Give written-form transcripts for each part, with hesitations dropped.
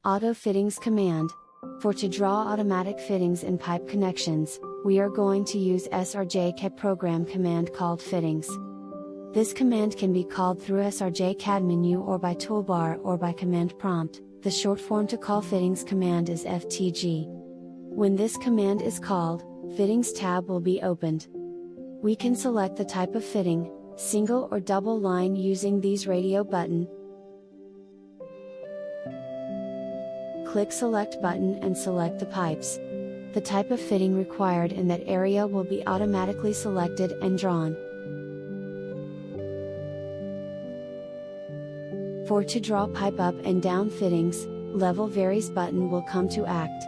Auto Fittings command. To draw automatic fittings in pipe connections, we are going to use AutoCAD program command called fittings. This command can be called through AutoCAD menu or by toolbar or by command prompt. The short form to call fittings command is FTG. When this command is called, Fittings tab will be opened. We can select the type of fitting, single or double line, using these radio button. Click Select button and select the pipes. The type of fitting required in that area will be automatically selected and drawn. To draw pipe up and down fittings, Level Varies button will come to act.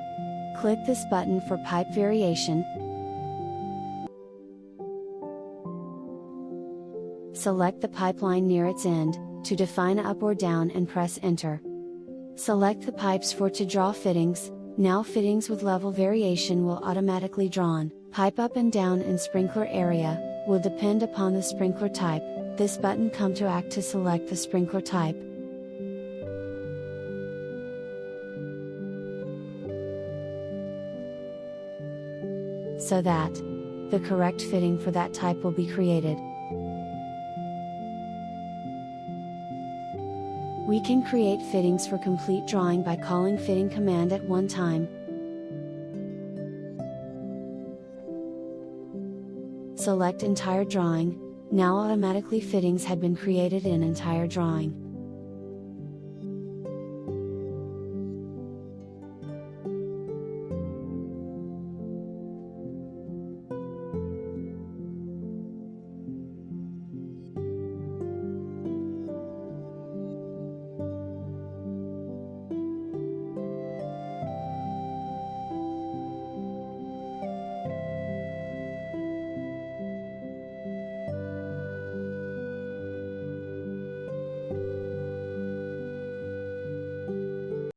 Click this button for pipe variation. Select the pipeline near its end, to define up or down, and press Enter. Select the pipes to draw fittings. Now fittings with level variation will automatically drawn. Pipe up and down in sprinkler area, will depend upon the sprinkler type. This button come to act to select the sprinkler type. So that the correct fitting for that type will be created. We can create fittings for complete drawing by calling fitting command at one time. Select entire drawing. Now automatically fittings had been created in entire drawing.